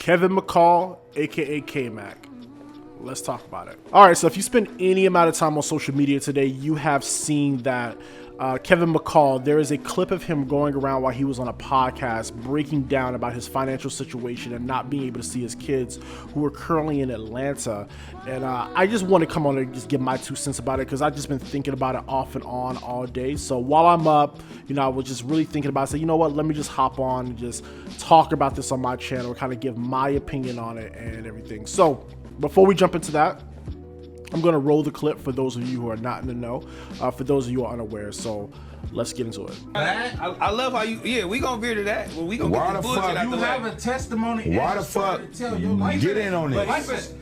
Kevin Mccall, aka K-Mac. Let's talk about it. All right, so if you spend any amount of time on social media today, you have seen that Kevin Mccall, there is a clip of him going around while he was on a podcast breaking down about his financial situation and not being able to see his kids who are currently in Atlanta. And I just want to come on and just give my 2 cents about it because I've just been thinking about it off and on all day. So while I'm up, I was just really thinking about it. So you know what, let me just hop on and just talk about this on my channel, kind of give my opinion on it and everything. So before we jump into that, I'm going to roll the clip for those of you who are not in the know, for those of you who are unaware. So let's get into it. I love how you, we going to veer to that. Well, we going to get the bullshit out the way. You have a testimony. Why the fuck? Get in on this.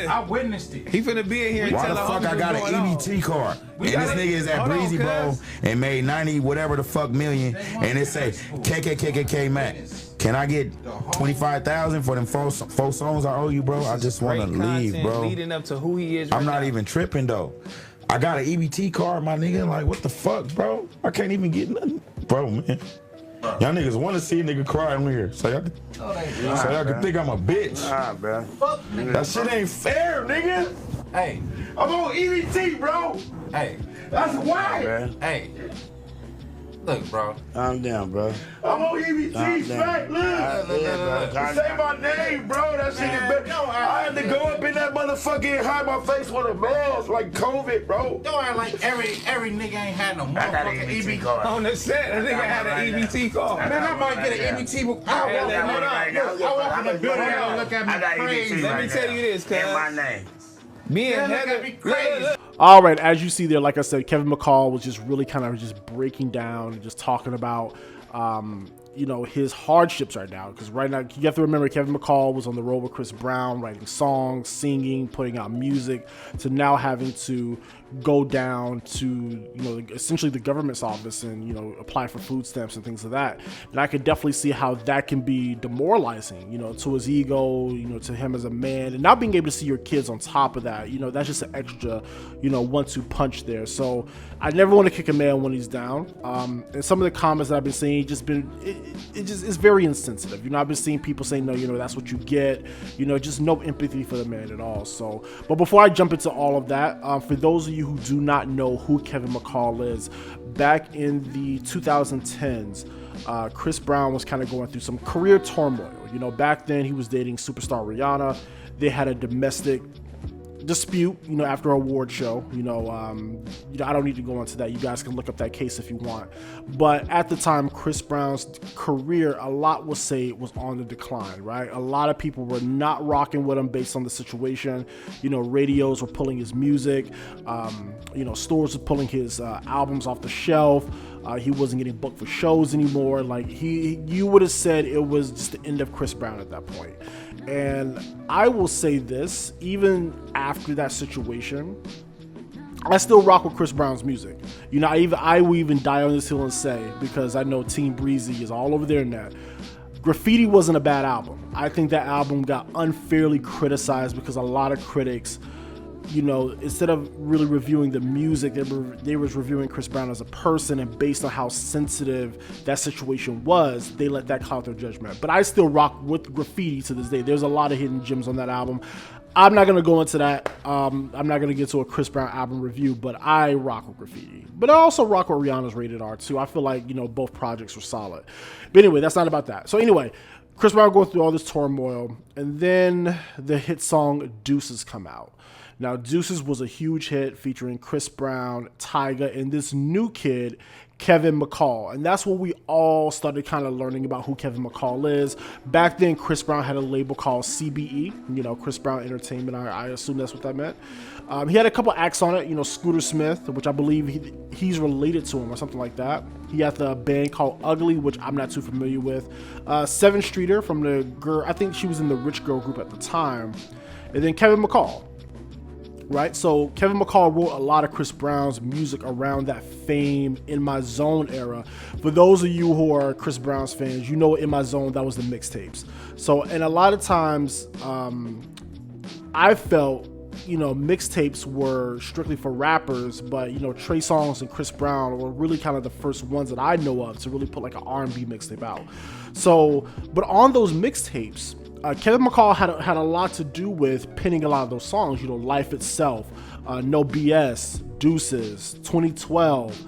I witnessed it. He finna be in here and why tell the fuck I got an EBT card? And this nigga is at Breezy Bowl and made 90 whatever the fuck million. And it say KKKKK Mac. Can I get 25,000 for them four songs I owe you, bro? I just want to leave, bro. Leading up to who he is. I'm not even tripping though. I got an EBT card, my nigga. Like, what the fuck, bro? I can't even get nothing, bro, man. Y'all niggas want to see a nigga cry on here, so y'all can think I'm a bitch. Nah, bro. That shit ain't fair, nigga. Hey, I'm on EBT, bro. hey, That's why. man. Hey. Look, bro. Calm down, bro. I'm on EBT, Frank. Look. Say my name, bro. That shit is bad. I had to go up in that motherfucker and hide my face with a mask like COVID, bro. Don't act like every nigga ain't had no motherfucking EBT card. On the set, that nigga had an EBT card. Man, I might get an EBT. I walk in the building and look at me crazy. Let me tell you this, cuz. My name. Me and Look at Heather. me crazy. All right, as you see there, like I said, Kevin Mccall was just really kind of just breaking down and just talking about, his hardships right now. Because right now, you have to remember, Kevin Mccall was on the road with Chris Brown, writing songs, singing, putting out music, to now having to go down to, essentially the government's office and, apply for food stamps and things like that. And I could definitely see how that can be demoralizing, to his ego, to him as a man, and not being able to see your kids on top of that. That's just an extra, 1-2 punch there. So I never want to kick a man when he's down. And some of the comments that I've been seeing, it's very insensitive. I've been seeing people saying, no, that's what you get, just no empathy for the man at all. So, but before I jump into all of that, for those of you who do not know who Kevin Mccall is, back in the 2010s, Chris Brown was kind of going through some career turmoil. Back then he was dating superstar Rihanna. They had a domestic dispute, after an award show. I don't need to go into that. You guys can look up that case if you want. But at the time, Chris Brown's career, a lot would say, was on the decline, right? A lot of people were not rocking with him based on the situation. Radios were pulling his music. Stores were pulling his albums off the shelf. He wasn't getting booked for shows anymore. Like you would have said it was just the end of Chris Brown at that point. And I will say this, even after that situation, I still rock with Chris Brown's music. I will even die on this hill and say, because I know Team Breezy is all over their internet, Graffiti wasn't a bad album. I think that album got unfairly criticized because a lot of critics, instead of really reviewing the music, they was reviewing Chris Brown as a person, and based on how sensitive that situation was, they let that cloud their judgment. But I still rock with Graffiti to this day. There's a lot of hidden gems on that album. I'm not going to go into that. I'm not going to get to a Chris Brown album review, but I rock with Graffiti. But I also rock with Rihanna's Rated R too. I feel like, both projects were solid. But anyway, that's not about that. So anyway, Chris Brown going through all this turmoil, and then the hit song Deuces come out. Now, Deuces was a huge hit featuring Chris Brown, Tyga, and this new kid, Kevin Mccall. And that's when we all started kind of learning about who Kevin Mccall is. Back then, Chris Brown had a label called CBE, Chris Brown Entertainment. I assume that's what that meant. He had a couple acts on it, Scooter Smith, which I believe he's related to him or something like that. He had the band called Ugly, which I'm not too familiar with. Seven Streeter from the girl, I think she was in the Rich Girl group at the time. And then Kevin Mccall. Right, so Kevin Mccall wrote a lot of Chris Brown's music around that Fame, In My Zone era. For those of you who are Chris Brown's fans, In My Zone, that was the mixtapes. So, and a lot of times, I felt, mixtapes were strictly for rappers, but Trey Songz and Chris Brown were really kind of the first ones that I know of to really put like an R&B mixtape out. So, but on those mixtapes, Kevin McCall had a lot to do with pinning a lot of those songs. You know, Life Itself, No BS, Deuces, 2012.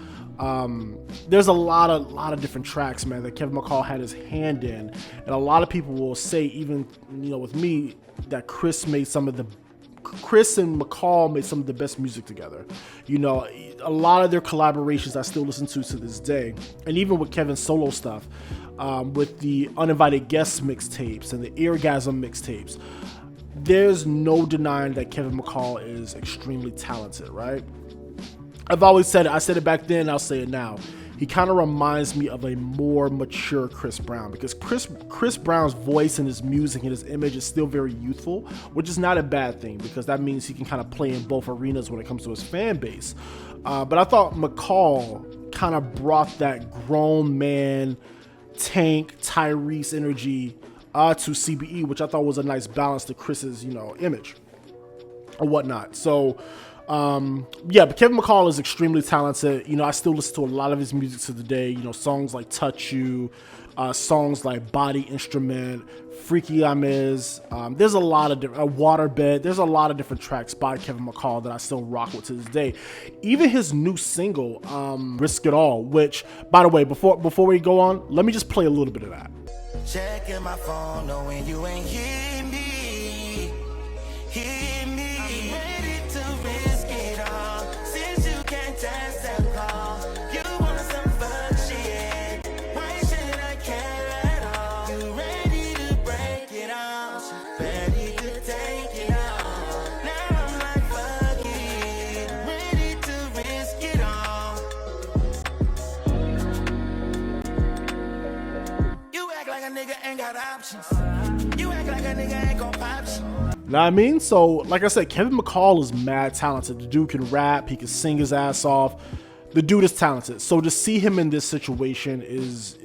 There's a lot of different tracks, man, that Kevin McCall had his hand in, and a lot of people will say, even with me, that Chris and McCall made some of the best music together. A lot of their collaborations I still listen to this day, and even with Kevin's solo stuff, with the Uninvited Guest mixtapes and the Eargasm mixtapes, there's no denying that Kevin McCall is extremely talented, right? I've always said it. I said it back then, I'll say it now. He kind of reminds me of a more mature Chris Brown, because Chris Brown's voice and his music and his image is still very youthful, which is not a bad thing, because that means he can kind of play in both arenas when it comes to his fan base. But I thought McCall kind of brought that grown man, Tank, Tyrese energy to CBE, which I thought was a nice balance to Chris's, image or whatnot. So, but Kevin McCall is extremely talented. I still listen to a lot of his music to the day. Songs like Touch You, songs like Body Instrument, Freaky I'm Is. There's a lot of different, Waterbed. There's a lot of different tracks by Kevin McCall that I still rock with to this day. Even his new single, Risk It All, which, by the way, before we go on, let me just play a little bit of that. Checking my phone, knowing you ain't hear me. Hear me. I'm ready to risk it all. Since you can't test that call, you want some fuck shit. Why should I care at all? You ready to break it off? Ready to take it off. Now I'm like, fuck it. Ready to risk it all. You act like a nigga ain't got options. You act like a nigga ain't gon' pop shit. Know what I mean? So, like I said, Kevin McCall is mad talented. The dude can rap. He can sing his ass off. The dude is talented. So to see him in this situation is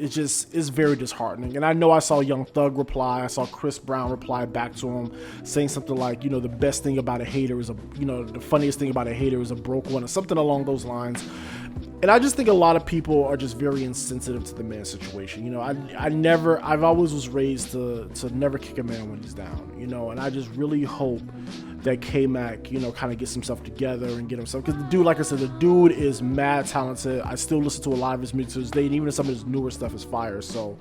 very disheartening. And I know I saw Young Thug reply. I saw Chris Brown reply back to him, saying something like, the best thing about a hater is the funniest thing about a hater is a broke one, or something along those lines. And I just think a lot of people are just very insensitive to the man's situation. I've always was raised to never kick a man when he's down, and I just really hope that K-Mac, kind of gets himself together and get himself, because the dude, like I said, the dude is mad talented. I still listen to a lot of his music to this day, and even some of his newer stuff is fire. So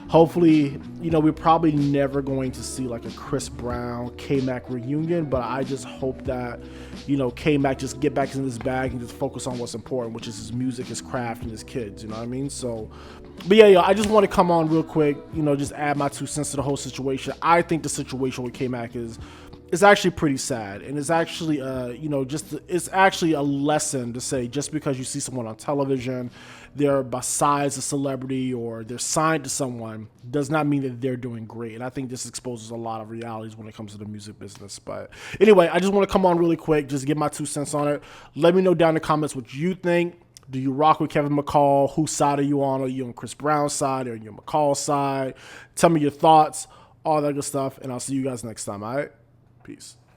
hopefully, we're probably never going to see like a Chris Brown, K-Mac reunion, but I just hope that, K-Mac just get back in his bag and just focus on what's important, which is his music, his craft, and his kids, you know what I mean? So, but yeah, I just want to come on real quick, just add my 2 cents to the whole situation. I think the situation with K-Mac is actually pretty sad, and it's actually it's actually a lesson to say, just because you see someone on television, they're besides a celebrity or they're signed to someone, does not mean that they're doing great. And I think this exposes a lot of realities when it comes to the music business. But anyway, I just want to come on really quick, just give my 2 cents on it. Let me know down in the comments what you think. Do you rock with Kevin McCall? Whose side are you on? Are you on Chris Brown's side? Or are you on McCall's side? Tell me your thoughts, all that good stuff, and I'll see you guys next time, all right? Peace.